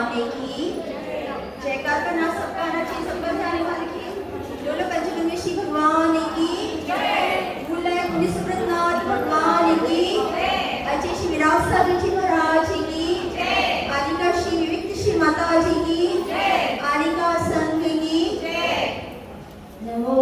भगवान की जयकार का नाम सबका आना चाहिए, सबका जाने वाले की डोलो पंचगंगे श्री भगवान की मूलाय मुनि सुब्रतनाथ भगवान की अजय श्री विराट सागर जी महाराज की आलिका श्री विविक्त श्री माता जी की आलिका संघ की नमो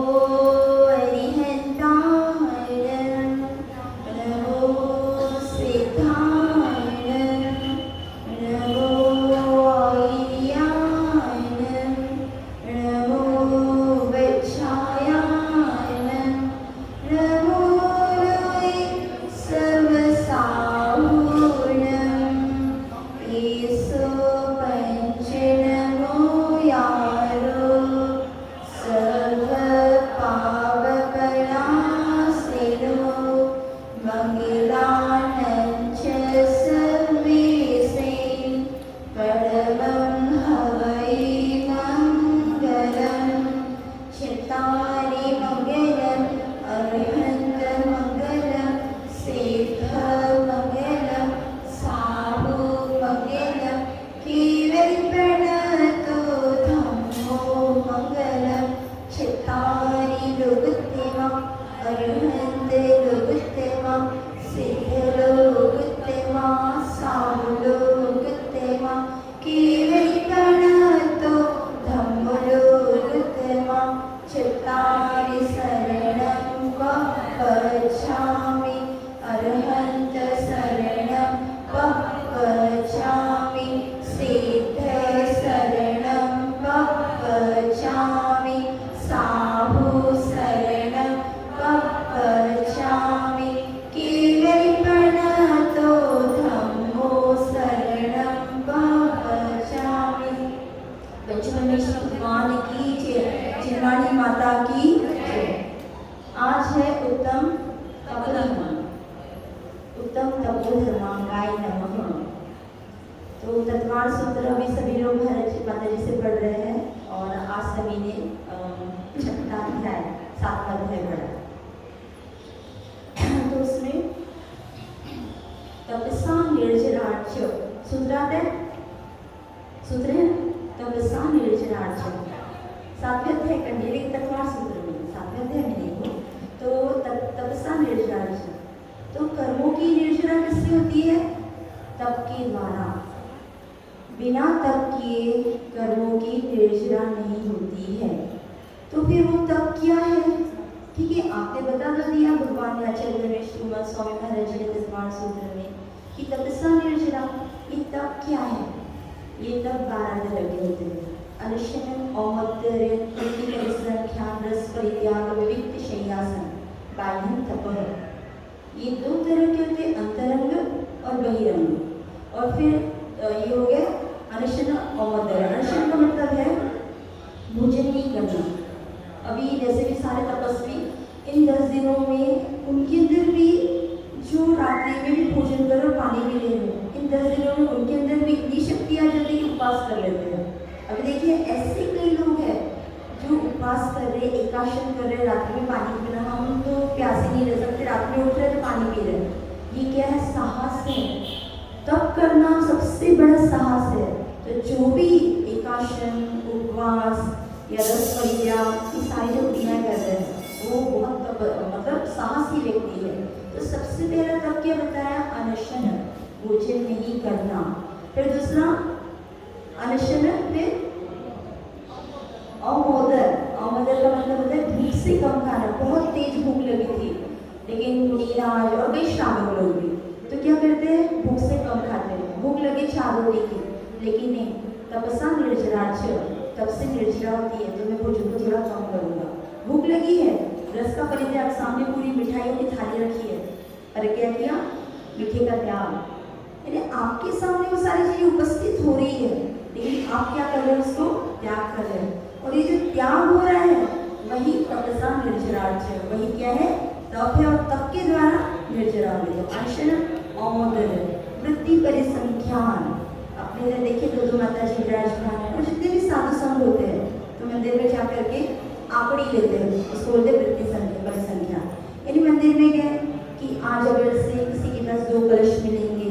आज अगर से किसी के पास 2 कलश मिलेंगे,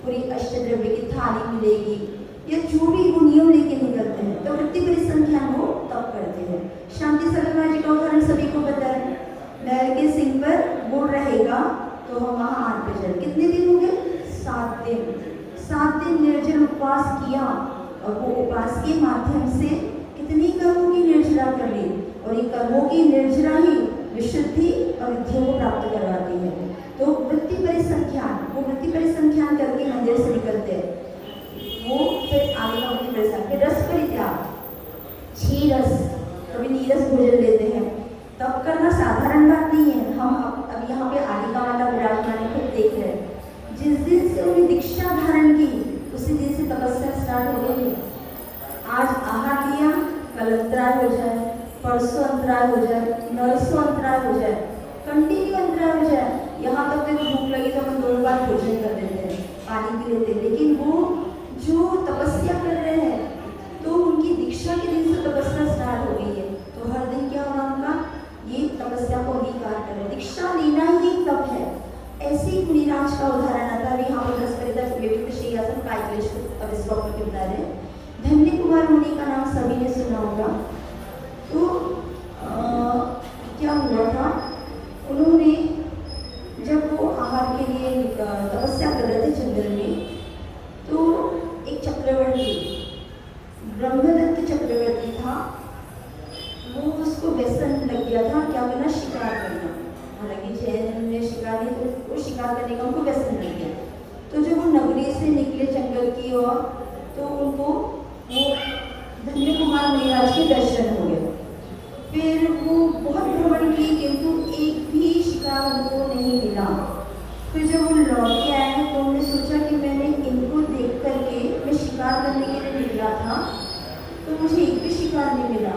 पूरी अष्टद्रव्य की थाली मिलेगी, या जो भी वो गंगा जी का उदाहरण सभी को पता है, बैल के सिंह पर गुड़ रहेगा तो हम वहाँ आग पे चल। कितने दिन हो गए? 7 दिन। 7 दिन निर्जल उपवास किया और वो उपवास के माध्यम से कितनी कर्मों की निर्जला कर ली, और ये कर्मों की निर्जला ही विशुद्धि और विधियों को प्राप्त करवाती है। तो वृत्ति परिसंख्यान, वो वृत्ति परिसंख्यान करके मंदिर से निकलते हैं, वो फिर आगे का वृत्ति परिसंख्यान, फिर रस परित्याग, 6 रस, कभी नीरस भोजन लेते हैं। तब करना साधारण बात नहीं है। हम अब यहाँ पे आलिका वाला विराजमान खुद देख रहे हैं। जिस दिन से उन्हें दीक्षा धारण की उसी दिन से तपस्या स्टार्ट हो गई। आज आहार लिया, कल अंतराय हो जाए, परसों अंतराय हो जाए, नरसों अंतराय हो जाए, कंटिन्यू अंतराय हो जाए। यहाँ तक तो भूख लगी तो हम 2 बार भोजन कर देते हैं, पानी पी लेते हैं। लेकिन वो जो तपस्या कर रहे हैं तो उनकी दीक्षा के दिन से तपस्या स्टार्ट हो गई है। तो हर दिन क्या होगा उनका, ये तपस्या को अंगीकार करें। दीक्षा लेना ही एक तप है। ऐसे ही मुनिराज का उदाहरण आता है। यहाँ पर शय्यासन कायक्लेश अब इस वक्त के बता रहे। धन्य कुमार मुनि का नाम सभी ने सुना होगा। तो क्या हुआ था, उन्होंने जब वो आहार के लिए तपस्या कर रहे थे जंगल में, तो एक चक्रवर्ती, ब्रह्मदत्त चक्रवर्ती था, वो उसको व्यसन लग गया था क्या करना, शिकार करना। हालांकि जैन ने शिकार नहीं, तो वो शिकार करने का उनको व्यसन लग गया। तो जब वो नगरी से निकले जंगल की ओर, तो उनको वो धन्य कुमार मुनिराज के दर्शन हो गए। फिर वो बहुत भ्रमण किए किंतु एक भी शिकार उनको नहीं मिला। फिर जब वो लौट के आए तो उन्होंने सोचा कि मैंने इनको देख करके, मैं शिकार करने के लिए निकला था तो मुझे एक भी शिकार नहीं मिला,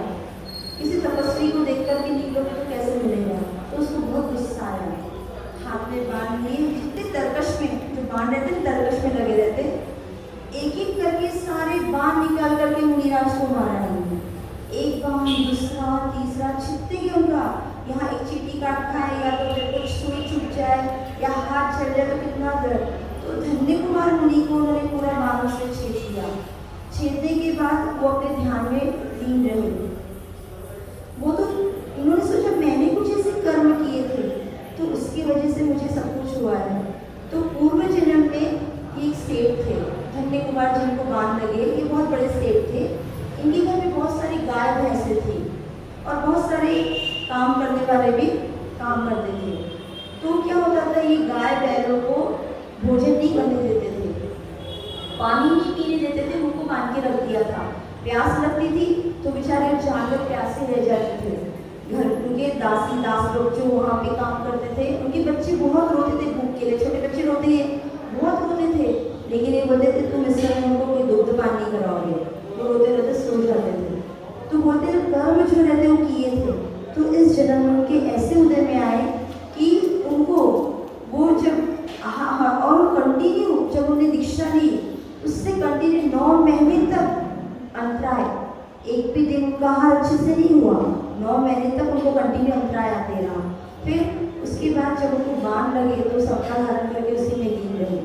किसी तपस्वी को देख करके निकलोगे तो कैसे मिलेगा। तो उसको बहुत गुस्सा आया, हाथ में बाण लिए, जितने तरकश में जो बाण रहते तरकश में लगे रहते, एक एक करके सारे बाण निकाल करके मुनिराज को मारा उन्होंने। एक बाण, दूसरा, तीसरा, छिपते ही उनका यहाँ एक चींटी काट खाए, या तो फिर कुछ सुई छूट जाए, या हाथ चल जाए तो कितना दर्द। तो धन्य कुमार मुनि को उन्होंने पूरा बाणों से छेद दिया। छेदने के बाद वो अपने ध्यान में लीन रहे। वो तो उन्होंने सोचा मैंने कुछ ऐसे कर्म किए थे तो उसकी वजह से मुझे सब कुछ हुआ है। तो पूर्व जन्म में एक सेठ थे, धन्य कुमार जिनको बाण लगे, ये बहुत बड़े सेठ थे। इनके घर में बहुत सारी गाय भैंसें थी और बहुत सारे काम करने वाले भी काम करते थे। तो क्या होता था, ये गाय बैलों को भोजन नहीं करने देते थे, पानी नहीं पीने देते थे, उनको बांध के रख दिया था। प्यास लगती थी तो बेचारे जानवर प्यासे रह जाते थे। घर उनके दासी दास लोग जो वहाँ पे काम करते थे, उनके बच्चे बहुत रोते थे भूख के लिए। छोटे बच्चे रोते हैं, बहुत रोते थे, लेकिन ये बोलते थे तुम इस समय उनको कोई दुग्ध पान नहीं कराओगे, वो रोते रोते सो जाते थे। तो बोलते थे कर्म जो रहते वो किए थे। तो इस जन्म में उनके ऐसे उदय में आए कि उनको वो जब और कंटिन्यू जब उन्हें दीक्षा ली, उससे कंटिन्यू 9 महीने तक अंतराय, एक भी दिन उनका आहार अच्छे से नहीं हुआ। 9 महीने तक उनको कंटिन्यू अंतराय आते रहा। फिर उसके बाद जब उनको बाण लगे तो सबका धारण करके उसी में लीन रहे।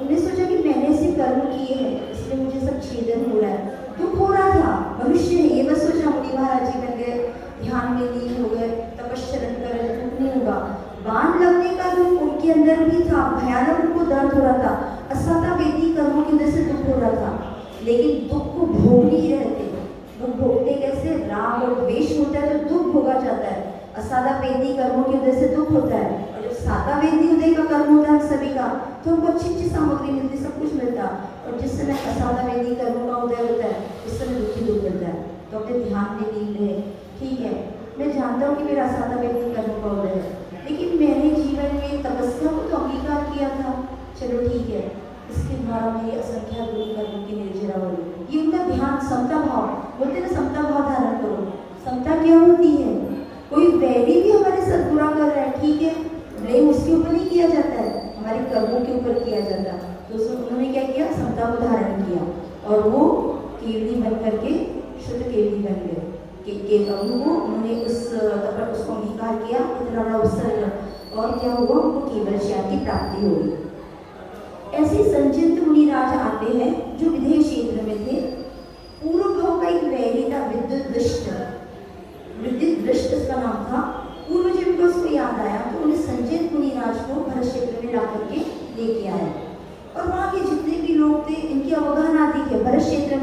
उन्हें सोचा कि मैंने ऐसे कर्म किए हैं इसलिए मुझे सब छेदन हो रहा है, दुख हो रहा था, भविष्य है ये बस सोचा। मुनि महाराज जी बन गए, ध्यान में लीन हो गए, तपश्चरण कर रहे, दुख नहीं होगा। बाण लगने का दुख उनके अंदर भी था, भयानक उनको दर्द हो रहा था, असता वेदी कर्मों की वजह से दुख हो रहा था, लेकिन दुख को भोग नहीं रहते। दुख भोगते कैसे, राग और द्वेष होता है तो दुख भोगा जाता है। असादा वेदी कर्मों की वजह से दुख होता है, और जब सादा वेदी उदय का कर्म होता है सभी का, तो हमको अच्छी अच्छी सामग्री मिलती, सब कुछ मिलता। और जिस समय असादा वेदी कर्मों का उदय होता है उस समय दुखी दुख मिलता है। तो अपने ध्यान में लीन रहे। ठीक है, मैं जानता हूँ कि मेरा असादा वेदी कर्मों का उदय है, लेकिन मैंने जीवन में तपस्या को तो अंगीकार किया था, चलो ठीक है, इसके द्वारा मेरी असंख्या दूरी कर्मों की निर्जरा हो रही। ये उनका ध्यान, समता भाव, बोलते ना समता भाव धारण करो। समता क्या होती है, कोई वैरी भी हमारे साथ बुरा कर रहा है, ठीक है, ब्लेम उसके ऊपर नहीं किया जाता है, हमारे कर्मों के ऊपर किया जाता है। तो उन्होंने क्या किया, समता को धारण किया और वो केवली बन करके शुद्ध केवली बन गए। उन्होंने उसको अंगीकार किया, इतना बड़ा उत्सर्ग, और क्या हुआ, उनको केवल ज्ञान की प्राप्ति हो गई। ऐसे संचित मुनिराज आते हैं जो विदेह क्षेत्र में थे। पूर्व भाव का एक वैरी था, विद्युत दुष्ट।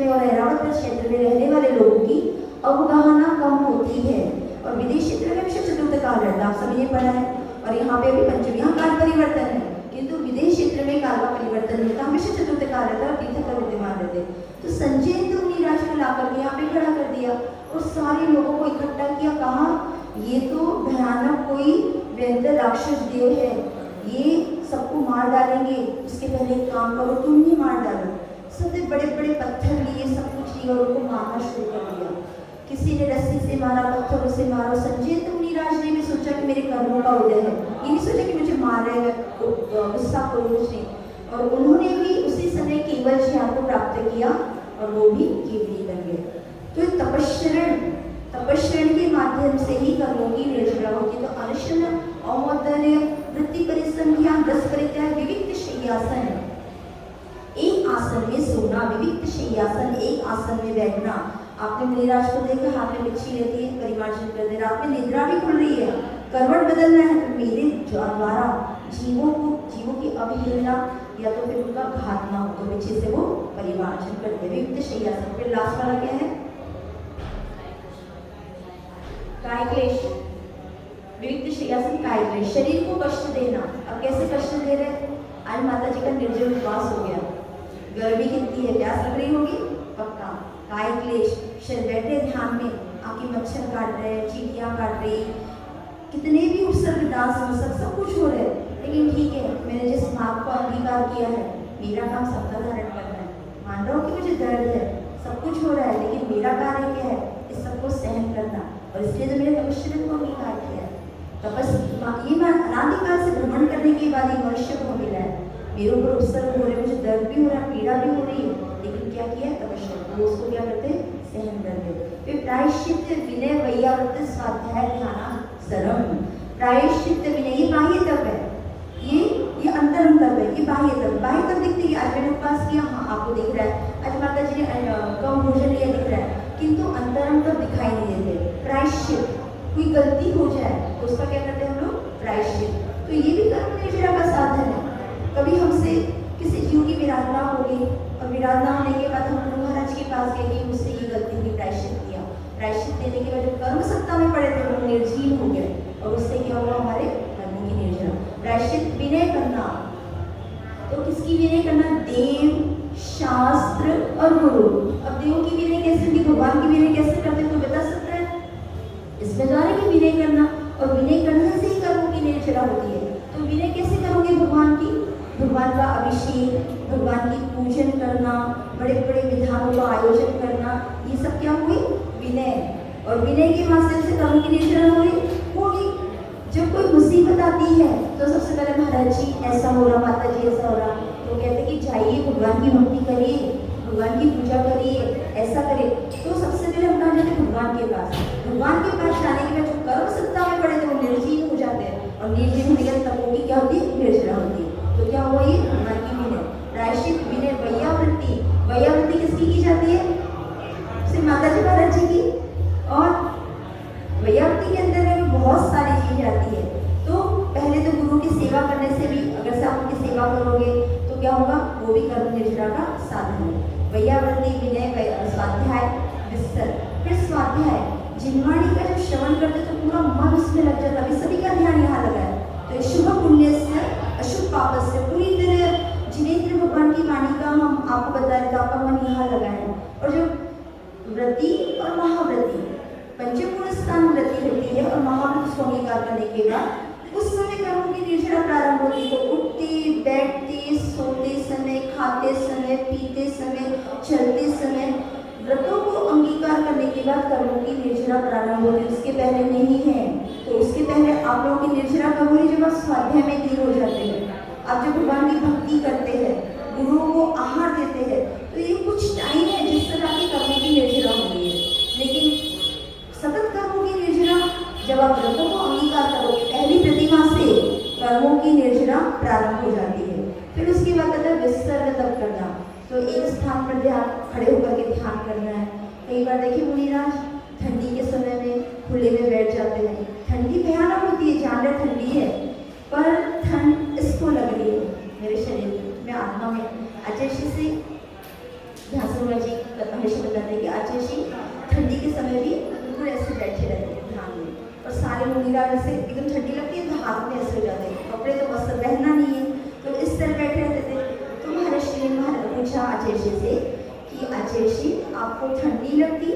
और ऐरावत क्षेत्र में रहने वाले लोगों की अवगाहना कम होती है। और विदेश क्षेत्र में हमेशा चतुर्थ काल रहता है, आप सभी ने पढ़ा है। और यहाँ पे भी पंचमी काल परिवर्तन है, किंतु विदेश क्षेत्र में काल का परिवर्तन होता है, हमेशा चतुर्थ काल रहता है और तीर्थंकर विद्यमान रहते। तो संजय मुनिराज को लाकर के यहाँ पे खड़ा कर दिया और सारे लोगों को इकट्ठा किया। कहा ये तो भयानक कोई व्यंतर राक्षस देव है, ये सबको मार डालेंगे, उसके पहले एक काम करो, तुम ही मार डालो। सबने बड़े बड़े पत्थर लिए, सब कुछ लिया और उनको मारना शुरू कर दिया। किसी ने रस्सी से मारा, पत्थरों से मारा। संजय मुनिराज ने भी सोचा कि मेरे कर्मों का उदय है, ये नहीं सोचा कि मुझे मारेगा, गुस्सा करो मुझे। और उन्होंने भी उसी समय केवल ज्ञान को प्राप्त किया और वो भी केवली बन गए। तो तपस्रण के माध्यम से ही कर्मों की निर्जरा होती है। तो अनुष्ठान, औमोदर्य, वृत्ति, परिश्रम, ज्ञान, रस परित्याग, विविक्त शय्यासन, एक आसन में सोना, विविक्त शय्यासन, एक आसन में बैठना। आपने मुनिराज को देखा, हाथ में मच्छी लेती है, परिमार्जन कर दे, रात में निद्रा भी खुल रही है, करवट बदलना है, तो मेरे द्वारा जीवों की अवहेलना या तो फिर उनका घात ना हो, तो पीछे से वो परिमार्जन करते हैं। विविक्त शय्यासन। फिर लास्ट वाला क्या है? काय क्लेश। विविक्त शय्यासन, काय क्लेश, शरीर को कष्ट देना। अब कैसे कष्ट दे रहे? आज माता जी का निर्जल उपवास हो गया, गर्मी कितनी है, प्यास लग रही होगी पक्का। काय क्लेश, शरीर बैठे ध्यान में, आपकी मच्छर काट रहे, चींटियां काट रही, कितने भी उत्सर्ग, डांस सब कुछ हो रहे, लेकिन ठीक है, मैंने जिस मार्ग को अंगीकार किया है, मेरा काम सबका धारण करना है। मान रहा हूँ कि मुझे दर्द है, सब कुछ हो रहा है, लेकिन मेरा कार्य क्या है? इस सबको सहन करना। और इसलिए तो मैंने तपस्या को अंगीकार किया है। ये मैं अनादिकाल से भ्रमण करने के बाद ही मनुष्य को मिला है। मेरे ऊपर उत्सर्ग हो रहे, मुझे दर्द भी हो रहा है, पीड़ा भी हो रही है, लेकिन क्या किया? तपस्या। वो उसको क्या करते? सहन करते। फिर प्रायश्चित, विनय, वैयावृत्त, स्वाध्याय, ध्यान, सरम। प्रायश्चित विनय, ये बाह्य तप है, ये अंतरंग तप है, ये बाह्य तप। बाह्य तप दिखते है, आज मैंने उपवास किया, हाँ आपको दिख रहा है, आज माता जी ने कम भोजन लिया, दिख रहा है, किंतु अंतरंग तप दिखाई नहीं देते। प्रायश्चित, कोई गलती हो जाए तो उसका क्या करते हैं हम लोग? प्रायश्चित। तो ये भी कर्म निर्जरा का साधन है। कभी हमसे किसी जीव की विराधना होगी और विराधना होने के बाद हम गुरु महाराज के पास गए कि मुझसे ये गलती हुई, प्रायश्चित किया। प्रायश्चित देने के बाद जब कर्म सत्ता में पड़े थे वो निर्जीव हो गए और उससे क्या हुआ? हमारे कर्मों की निर्जरा। प्रायश्चित, विनय करना। तो किसकी विनय करना? देव, शास्त्र और गुरु। अब देवों की विनय कैसे होगी, भगवान की विनय कैसे करते हैं, तो बता सकता है? इसमें द्वारा की विनय करना, और विनय करने से ही कर्मों की निर्जरा होती है। तो विनय कैसे करोगे भगवान की? भगवान का अभिषेक, भगवान की पूजन करना, बड़े बड़े विधानों का आयोजन करना, ये सब क्या हुई? विनय। और विनय के माध्यम से कर्मों की निर्जरा होगी। जब कोई मुसीबत आती है तो सबसे पहले महाराज जी ऐसा हो रहा, माता जी ऐसा हो रहा, तो कहते कि जाइए भगवान की भक्ति करिए, भगवान की पूजा करिए, ऐसा करिए। तो सबसे पहले हम कहाँ जाते? भगवान के पास। भगवान के पास जाने के बाद जो कर्म सत्ता में पड़े थे वो निर्जीव हो जाते हैं, और निर्जीव होने के बाद तपों की क्या होती है? निर्जरा होती है। तो क्या हुआ? ये भगवान की विनय। प्रायश्चित, विनय, वैयावृत्ति। वैयावृत्ति किसकी की जाती है? सिर्फ माता जी महाराज जी की। और वैयावृत्ति के अंदर में बहुत सारी चीजें आती है। तो पहले तो गुरु की सेवा करने से भी, अगर से आप उनकी सेवा करोगे तो क्या होगा? वो भी कर्म निर्जरा का साधन है। वैयावृत्ति, विनय, स्वाध्याय, विस्तर। फिर स्वाध्याय, जिनवाणी का जब श्रवण करते तो पूरा मन उसमें लग जाता है। सभी का ध्यान यहाँ लगा है। तो शुभ पुण्य से, अशुभ पाप से पूरी तरह जिनेन्द्र भगवान की वाणी का हम आपको बता रहे थे, आपका मन यहाँ लगा है। और जो व्रति और महाव्रति, पंचपूर्ण स्थान व्रति होती है और महाव्रत को अंगीकार करने के बाद उस समय कर्मों की निर्जरा प्रारंभ होती है। तो उठते, बैठते, सोते समय, खाते समय, पीते समय, चलते समय व्रतों को अंगीकार करने के बाद कर्मों की निर्जरा प्रारंभ होती है। उसके पहले नहीं है। तो उसके पहले आप लोगों की निर्जरा कब हुई? जब आप स्वाध्याय में लीन हो जाते हैं, आप जब भगवान की भक्ति करते हैं, गुरुओं को आहार देते हैं, तो ये कुछ टाइम है जिस तरह की कर्मों की निर्जरा होती है। लेकिन सतत कर्मों की निर्जरा जब आप व्रतों को अंगीकार करोगे, पहली प्रतिमा से कर्मों की निर्जरा प्रारंभ हो जाती है। फिर उसके बाद आता है विसर्ग तप करना। तो एक स्थान पर ध्यान, खड़े होकर के ध्यान करना है। कई बार देखिए मुनिराज ठंडी के समय में खुले में बैठ जाते हैं। ठंडी भयानक होती है, जान रहे ठंडी है, पर ठंड इसको लग रही है मेरे शरीर में, आत्मा में। अच्छे से ध्यान से जी हमेशा बताते हैं कि आचार्य ठंडी के समय भी बिल्कुल ऐसे बैठे रहते हैं ध्यान में, और सारे मुनिराज जैसे एकदम ठंडी लगती है तो हाथ में ऐसे हो जाते हैं, कपड़े तो वस्त्र पहनना नहीं है तो इस तरह बैठे रहते थे। तो महर्षि ने पूछा आचार्य से कि आचार्य आपको ठंडी लगती?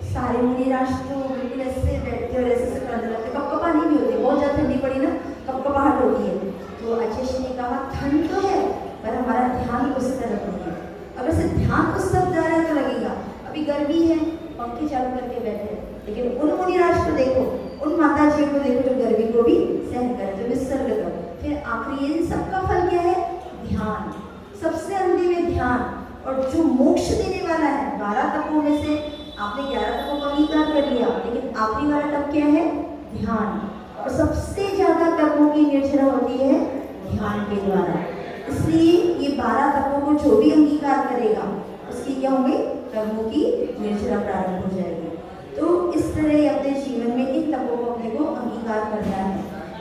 सारे मुनिराज तो बिल्कुल ऐसे बैठते और ऐसे करने लगते, कपकपानी भी होती है, बहुत ज़्यादा ठंडी पड़ी ना कपकपाहट होती है। तो आचार्य ने कहा ठंड तो है पर हमारा ध्यान उस तरफ नहीं है। अगर से ध्यान उस तरफ जा रहा है तो लगेगा अभी गर्मी है पंखे चालू करके बैठे हैं, लेकिन उन मुनिराज को देखो, उन माता जी को देखो जो गर्मी को भी सहन करे, जो निसर्ग कर। फिर आखिरी इन सबका फल क्या है? ध्यान। सबसे अंतिम में ध्यान, और जो मोक्ष देने वाला है 12 तपों में से आपने 11 तपों का अंगीकार कर लिया, लेकिन आखिरी वाला तप क्या है? ध्यान। और सबसे ज्यादा कर्मों की निर्जरा होती है ध्यान के द्वारा। इसलिए ये 12 तपों को जो भी अंगीकार करेगा उसकी क्या होंगे? कर्मों की निर्जरा प्रारंभ हो जाएगी। तो इस तरह अपने जीवन में इन तपों को अपने को अंगीकार करना है।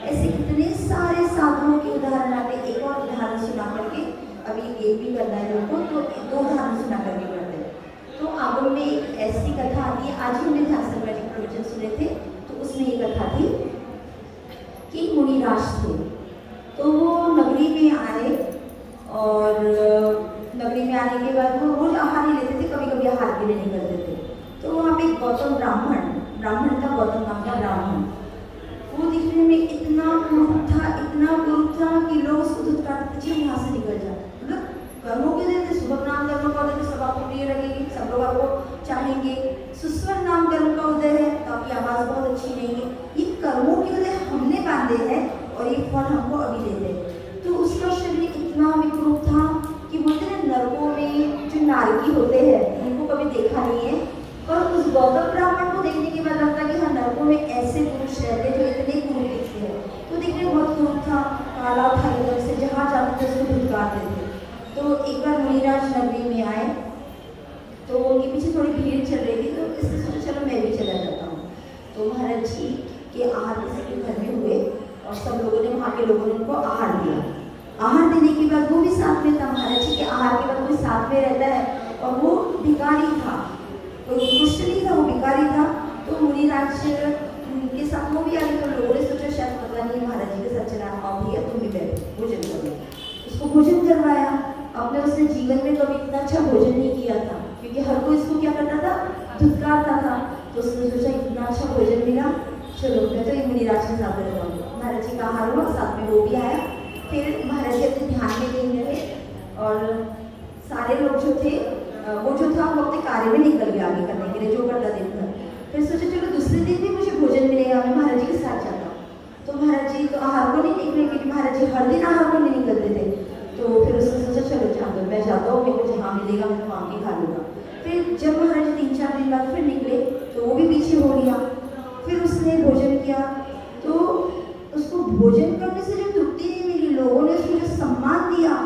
ऐसे कितने सारे साधुओं के उदाहरण आते हैं। एक और उदाहरण सुना करके अभी एक भी करना है लोगों को, तो 2 उदाहरण सुना करके करते हैं। तो आगम में एक ऐसी कथा आती है, आज ही हमने ध्यान संग्रह के प्रवचन सुने थे, तो उसमें ये कथा थी कि मुनिराज थे, तो वो नगरी में आए, और नगरी में आने के बाद वो रोज आहार ही लेते थे, कभी कभी आहार के लिए निकलते थे। तो वहाँ पे एक गौतम ब्राह्मण था, गौतम नाम का ब्राह्मण। वो दिखने में इतना कुरूप था कि लोग उसको धुतकारते थे, यहाँ से निकल जा। मतलब कर्मों के देते, शुभ नाम कर्म का उदय, सब आपको प्रिय लगेगी, सब लोग आपको चाहेंगे। सुस्वर नाम कर्म का उदय है तो आपकी आवाज़ बहुत अच्छी नहीं है। ये कर्मों के उदय हमने बांधे हैं और ये फल हमको अभी देते हैं। तो उसका शरीर इतना विकृत था कि बोलते हैं नरकों में जो नारकी होते हैं उनको कभी देखा नहीं है, पर उस गौतम ब्राह्मण को देखने के बाद लगता कि हाँ नरकों में ऐसे पुरुष रहते जो इतने कुरूप दिखते हैं। तो देखने में बहुत कुरूप था, काला था एकदम से, जहाँ जाते थे उसको धुतकारते थे। तो एक बार मुनिराज नगरी में आए, तो उनके पीछे थोड़ी भीड़ चल रही थी, तो इससे सोचा चलो मैं भी चला जाता हूँ। तो महाराज जी के आहार किसी के घर में हुए और सब लोगों ने, वहाँ के लोगों ने उनको आहार दिया। आहार देने के बाद वो भी साथ में था। महाराज जी के आहार के बाद कोई साथ में रहता है, और वो भिखारी था, कोई दुष्ट नहीं था, वो भिखारी था। तो मुनिराज के साथ वो भी आ गए, तो लोगों ने सोचा शायद पता नहीं महाराज जी के साथ चला, आओ भैया तुम भी बैठो भोजन करो। उसको भोजन करवाया। अपने उसने जीवन में कभी इतना अच्छा भोजन नहीं किया था, क्योंकि हर कोई इसको क्या करता था? धुतकारता था। तो उसने सोचा इतना अच्छा भोजन मिला, चलो मैं तो ये मुनिराज के साथ रहता हूँ। महाराज जी का आहार हुआ, साथ में वो भी आया। फिर महाराज जी अपने ध्यान में लीन रहे, और सारे लोग जो थे वो जो था वो अपने कार्य में निकल गया आगे करने के लिए, जो करता दिन भर। फिर सोचा चलो दूसरे दिन भी मुझे भोजन मिलेगा, मैं महाराज जी के साथ जाता हूँ। तो महाराज जी तो आहार को नहीं निकले, क्योंकि महाराज जी हर दिन आहार को नहीं निकलते थे। तो फिर उसने सोचा चलो जाओ मैं जाता हूँ, मेरे को जहाँ मिलेगा मैं वहाँ के खा लूँगा। फिर जब महाराज जी 3-4 दिन बाद फिर निकले तो वो भी पीछे हो लिया। फिर उसने भोजन किया, तो उसको भोजन करने से जो तृप्ति नहीं मिली, लोगों ने उसको जो सम्मान दिया,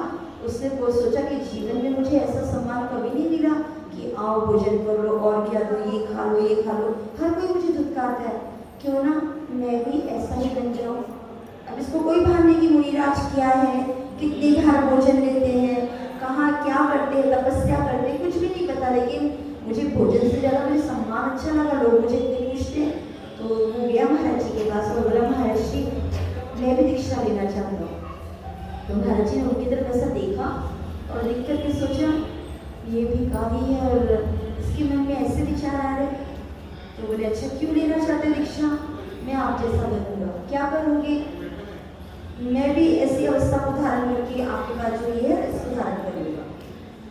उसने वो सोचा कि जीवन में मुझे ऐसा सम्मान कभी नहीं मिला कि आओ भोजन कर लो, और क्या दो, ये खा लो ये खा लो, हर कोई मुझे धुतकारता है, क्यों ना मैं भी ऐसा ही बन जाऊँ। अब इसको कोई भान नहीं कि मुनिराज क्या है, कितने घर भोजन लेते हैं, कहाँ क्या करते हैं, तपस्या करते हैं, कुछ भी नहीं पता, लेकिन मुझे भोजन से ज़्यादा मुझे सम्मान अच्छा लगा, लोग मुझे इतने पूछते। तो वो गया महाराज जी के पास और बोला महाराज जी मैं भी दीक्षा लेना चाहता हूँ। तो महाराज जी ने उनकी तरफ ऐसा देखा और देख करके सोचा ये भिखारी है और इसके मन में ऐसे विचार आ रहे। तो बोले अच्छा क्यों लेना चाहते दीक्षा? मैं आप जैसा बनूंगा। क्या करोगे? मैं भी ऐसी अवस्था को धारण करके आपके पास जो ये है इसको धारण करूँगा।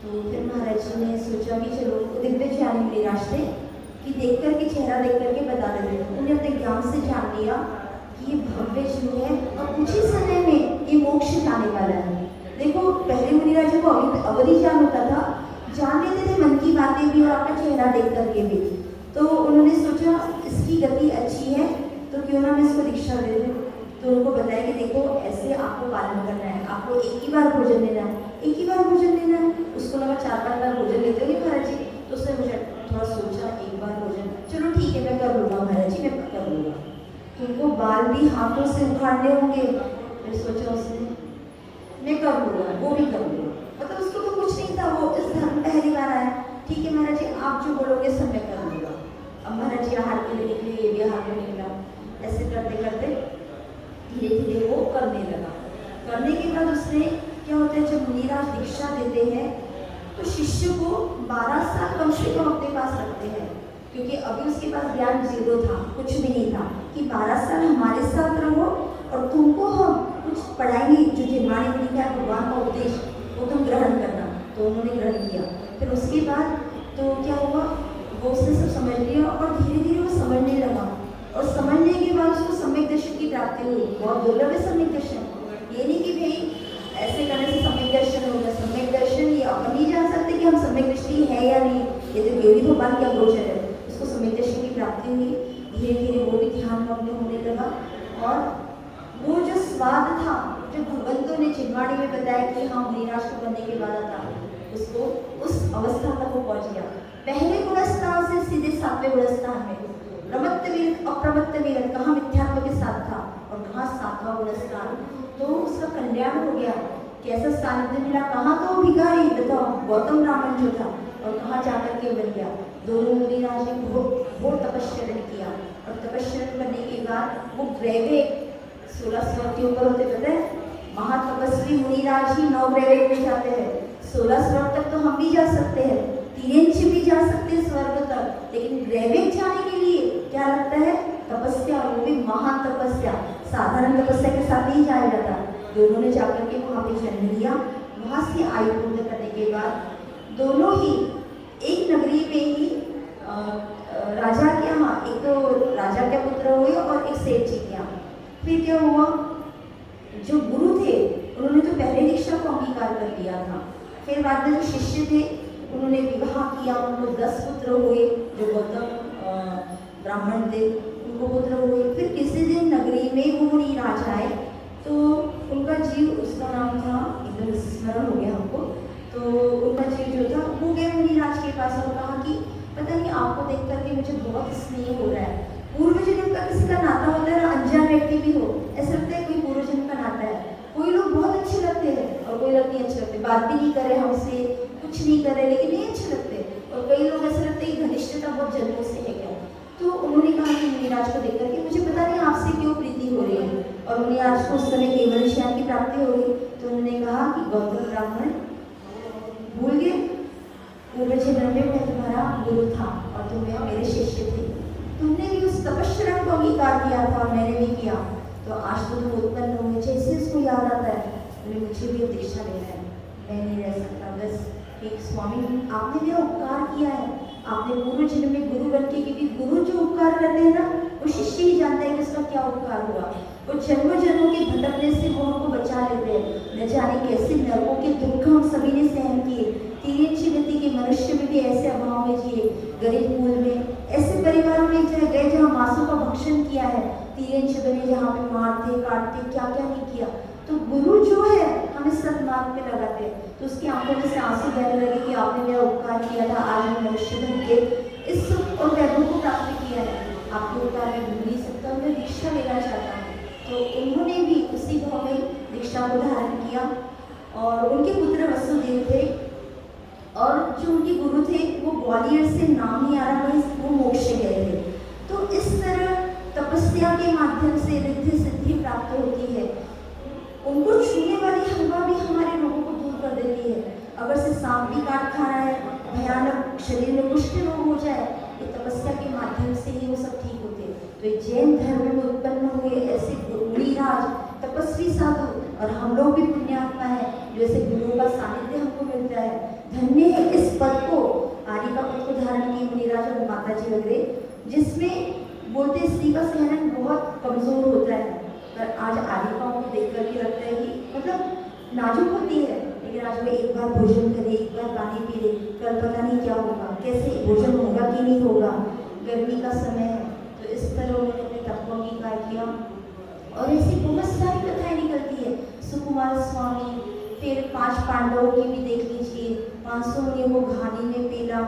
तो फिर महाराज जी ने सोचा कि चलो दिव्य ज्ञानी मिले रास्ते कि देख करके चेहरा देख करके बता देते। उन्हें अपने ज्ञान से जान लिया कि ये भव्य जीव है और कुछ ही समय में ये मोक्ष जाने वाला है। देखो पहले मुनिराज को अवधि ज्ञान होता था, जान लेते थे मन की बातें भी और आपका चेहरा देख करके भी। तो उन्होंने सोचा इसकी गति अच्छी है तो क्यों ना मैं इसको दीक्षा दे दूँ। तो उनको बताया कि देखो ऐसे आपको पालन करना है, आपको एक ही बार भोजन लेना है, एक ही बार भोजन लेना है। उसको लगा 4-5 बार भोजन लेते होंगे महाराज जी, तो उसने मुझे थोड़ा सोचा एक बार भोजन, चलो ठीक है मैं कर लूँगा महाराज जी, मैं कर लूँगा। तो उनको बाल भी हाथों से उखाड़ने होंगे, फिर सोचा उसने मैं कर लूँगा, वो भी कर लूँगा। मतलब उसको तो कुछ नहीं था, वो इस धर्म पहली बार आया। ठीक है महाराज जी आप जो करोगे सब मैं कर दूंगा। अब महाराज जी आहार के लिए निकले, ये भी आहार में निकला। ऐसे करते करते धीरे धीरे वो करने लगा। करने के बाद उसने क्या होता है, जब मुनिराज दीक्षा देते हैं तो शिष्य को 12 साल कम से कम अपने पास रखते हैं, क्योंकि अभी उसके पास ज्ञान जीरो था, कुछ भी नहीं था कि 12 साल हमारे साथ रहो और तुमको हम कुछ पढ़ाएंगे, जो जिम्मानी मुनि का भगवान का उपदेश वो तुम ग्रहण करना। तो उन्होंने ग्रहण किया। फिर उसके बाद तो क्या हुआ, वो उसने सब समझ लिया और धीरे धीरे वो समझने लगा। और समझने के बाद उसको सम्यक दर्शन की प्राप्ति हुई। बहुत दुर्लभ है सम्यक दर्शन। ये नहीं कि भाई ऐसे करने से सम्यक दर्शन होगा। सम्यक दर्शन ये अपन नहीं जान सकते कि हम सम्यक दृष्टि है या नहीं। ये तो गौरी भगवान की अगोचर है। उसको सम्यक दर्शन की प्राप्ति हुई। धीरे धीरे वो भी ध्यान मग्न होने लगा। और वो जो स्वाद था, जो भगवंतों ने चिन्माड़ी में बताया कि हाँ मुनिराज को बनने के बाद आता, उसको उस अवस्था तक वो पहुंच गया। पहले गुणस्थान से सीधे 7वें गुणस्थान में प्रमत्त वीर अप्रमत्त वीर, कहाँ मिथ्यात्व के साथ था और कहाँ 7वां गुणस्थान। तो उसका कल्याण हो गया। कैसा सानिध्य मिला, कहाँ तो भिखारी बताओ गौतम ब्राह्मण जो था और कहाँ जाकर के बन गया। दोनों मुनिराज ने बहुत तपस्या किया और तपस्या करने के बाद वो ग्रैवेक 16 स्वर्ग के ऊपर होते, पता है महातपस्वी मुनिराज ही 9 ग्रैवेक में जाते हैं। 16 स्वर्ग तक तो हम भी जा सकते हैं, 3 इंच भी जा सकते हैं स्वर्ग तक, लेकिन ग्रैवेक जाने के लिए क्या लगता है, तपस्या, वो भी महान तपस्या। साधारण तपस्या के साथ नहीं जाया जाता। दोनों ने जाकर के वहाँ पे जन्म लिया। वहाँ से आयु पूर्ण करने के बाद दोनों ही एक नगरी में ही राजा के यहाँ, एक तो राजा के पुत्र हुए और एक सेठ जी के यहाँ। फिर क्या हुआ, जो गुरु थे उन्होंने तो पहले दीक्षा को अंगीकार कर लिया था। फिर बाद में जो शिष्य थे उन्होंने विवाह किया, उनको 10 पुत्र हुए। जो गौतम ब्राह्मण थे उनको पुत्र हुए। फिर किसी दिन नगरी में वो मुनिराज आए तो उनका जीव, उसका नाम था, एकदम स्मरण हो गया हमको, तो उनका जीव जो था वो गए मुनिराज के पास और कहा कि पता नहीं आपको देख करके मुझे बहुत स्नेह हो रहा है। पूर्व जन्म का किसी का नाता होता है ना, अनजान व्यक्ति भी हो, ऐसा लगता है कोई पूर्व जन्म का नाता है। कोई लोग बहुत अच्छे लगते हैं और कोई लोग नहीं अच्छे लगते, बात भी नहीं करे हमसे, कुछ नहीं करे, लेकिन नहीं अच्छे लगते। और कई लोग ऐसा लगता है कि घनिष्ठता बहुत जन्मों से है क्या। तो उन्होंने कहा कि मुनिराज को देख करके मुझे पता नहीं आपसे क्यों प्रीति हो रही है। और मुनिराज को उस समय केवल ज्ञान की प्राप्ति हो गई। तो उन्होंने कहा कि गौतम ब्राह्मण भूल गए, पूर्व जन्म में मैं तुम्हारा गुरु था और तुम मेरे शिष्य थे। तुमने भी उस तपस्या को अंगीकार किया था और मैंने भी किया, तो आज तो तुम उत्पन्न हुए। जैसे इसको याद आता है मुझे भी दीक्षा लेना है, मैं नहीं रह सकता। बस एक स्वामी आपने मेरा उपकार किया है, आपने पूर्व जन्म में गुरु बन के, क्योंकि गुरु जो उपकार करते हैं ना वो शिष्य ही जानता है कि उसका क्या उपकार हुआ। वो जन्मों जन्मों के भटकने से वो हमको बचा लेते हैं। न जाने कैसे नरकों के दुख हम सभी ने सहन किए। 3 इंच गति के मनुष्य में भी ऐसे अभाव में जिए, गरीब कुल में, ऐसे परिवारों में गए जहाँ मांसों का भक्षण किया है। 3 इंच बने जहाँ पे मारते काटते, क्या क्या नहीं किया। तो गुरु जो है हमें सदमार्ग पे लगाते हैं। तो उसकी आंखों में से आंसू बहने लगे कि आपने मेरा उपकार किया था, आज मैं मनुष्य बन के इस सुख और वैभव को प्राप्त किया है। आपके उपकार मैं भूल नहीं सकता, मैं दीक्षा लेना चाहता हूँ। तो उन्होंने भी उसी भाव में दीक्षा को धारण किया। और उनके पुत्र वसुदेव थे और जो उनके गुरु थे वो ग्वालियर से, नाम नहीं आ रहा, वो मोक्ष गए थे। तो इस तरह तपस्या के माध्यम से रिद्धि सिद्धि प्राप्त होती है। उनको छूने वाली हलवा भी हमारे रोगों को दूर कर देती है। अगर से सांप भी काट खा रहा है, भयानक शरीर में कुष्ठ रोग हो जाए, ये तपस्या के माध्यम से ही वो सब ठीक होते हैं। तो ये जैन धर्म में उत्पन्न हुए ऐसे मुनिराज, तपस्वी साधु, और हम लोग भी पुण्यात्मा है जो ऐसे गुरुओं का सानिध्य हमको मिलता है। धन्य है इस पद को, आर्य का पद को धारण किए मुनिराज और माता जी वगैरह, जिसमें बोलते स्त्री का सहन बहुत कमजोर होता है। पर आज आर्यिकाओं को देख करके लगता है कि मतलब नाजुक होती है, लेकिन आज वो एक बार भोजन करे, एक बार पानी पी ले, कल पता नहीं क्या होगा, कैसे भोजन होगा कि नहीं होगा, गर्मी का समय है। तो इस तरह उन्होंने अपने तप को अंगीकार किया। और ऐसी बहुत सारी कथाएं निकलती है। सुकुमार स्वामी, फिर 5 पांडवों की भी देख लीजिए, 500 मुनियों को घानी में पेला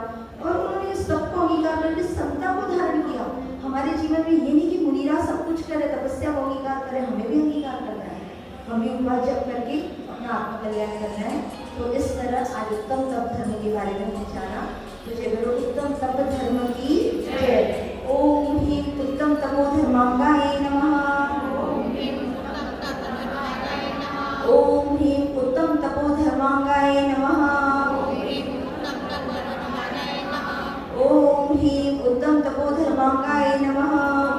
और उन्होंने सबको अंगीकार करके समता को धारण किया। हमारे जीवन में ये नहीं कि मुनिराज सब कुछ करे, तपस्या को अंगीकार करे, हमें भी अंगीकार करना है, हमें उपवास जप करके अपना आत्मकल्याण करना है। तो इस तरह आज उत्तम तप धर्म के बारे में हमने जाना। तो जय बोलो उत्तम तप धर्म की जय। ओम ह्रीं उत्तम तपो धर्मांगाय नमः। ओम ह्रीं उत्तम तपो धर्मांगाय नमः। ओम ह्रीं उत्तम तपो धर्मांगाय नमः।